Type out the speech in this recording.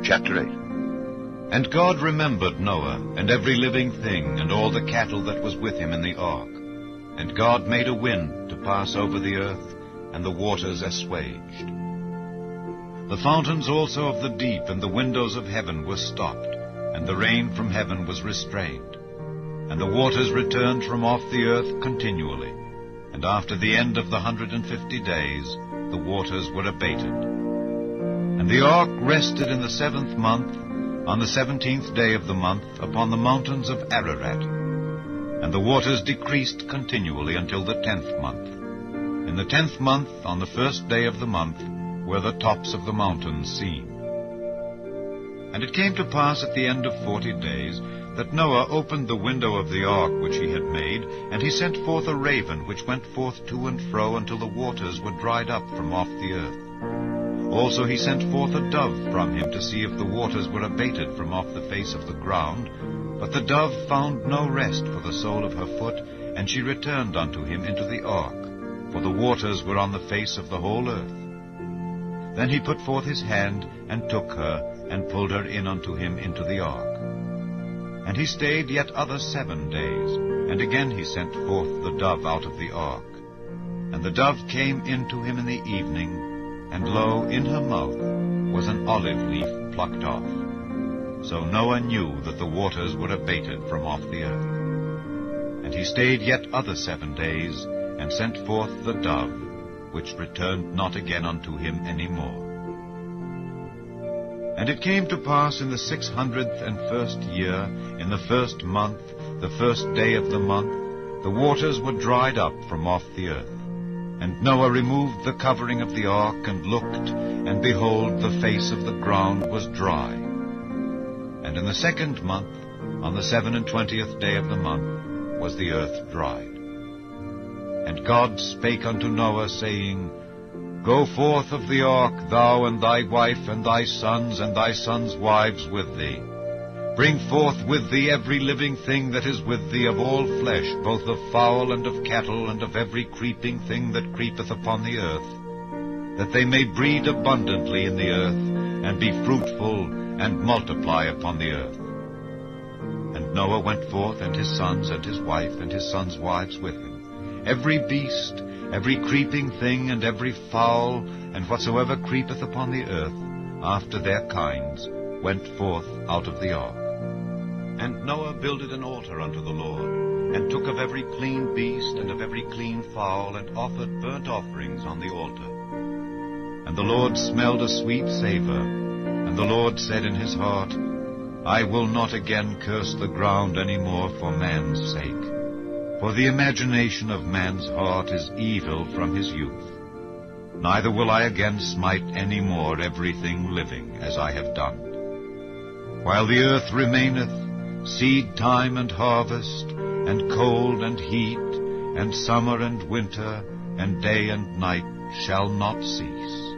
Chapter 8. And God remembered Noah, and every living thing, and all the cattle that was with him in the ark. And God made a wind to pass over the earth, and the waters assuaged. The fountains also of the deep and the windows of heaven were stopped, and the rain from heaven was restrained. And the waters returned from off the earth continually. And after the end of the 150 days, the waters were abated. And the ark rested in the 7th month, on the 17th day of the month, upon the mountains of Ararat. And the waters decreased continually until the 10th month. In the 10th month, on the 1st day of the month, were the tops of the mountains seen. And it came to pass at the end of 40 days, that Noah opened the window of the ark which he had made, and he sent forth a raven, which went forth to and fro until the waters were dried up from off the earth. Also he sent forth a dove from him to see if the waters were abated from off the face of the ground. But the dove found no rest for the sole of her foot, and she returned unto him into the ark, for the waters were on the face of the whole earth. Then he put forth his hand, and took her, and pulled her in unto him into the ark. And he stayed yet other 7 days, and again he sent forth the dove out of the ark. And the dove came in to him in the evening, and lo, in her mouth was an olive leaf plucked off. So Noah knew that the waters were abated from off the earth. And he stayed yet other 7 days, and sent forth the dove, which returned not again unto him any more. And it came to pass in the 601st year, in the 1st month, the 1st day of the month, the waters were dried up from off the earth. And Noah removed the covering of the ark, and looked, and behold, the face of the ground was dry. And in the 2nd month, on the 27th day of the month, was the earth dried. And God spake unto Noah, saying, Go forth of the ark, thou and thy wife, and thy sons wives with thee. Bring forth with thee every living thing that is with thee of all flesh, both of fowl and of cattle, and of every creeping thing that creepeth upon the earth, that they may breed abundantly in the earth, and be fruitful, and multiply upon the earth. And Noah went forth, and his sons, and his wife, and his sons' wives with him. Every beast, every creeping thing, and every fowl, and whatsoever creepeth upon the earth, after their kinds, went forth out of the ark. And Noah builded an altar unto the Lord, and took of every clean beast, and of every clean fowl, and offered burnt offerings on the altar. And the Lord smelled a sweet savour, and the Lord said in his heart, I will not again curse the ground any more for man's sake. For the imagination of man's heart is evil from his youth. Neither will I again smite any more everything living, as I have done. While the earth remaineth, seed time and harvest, and cold and heat, and summer and winter, and day and night shall not cease.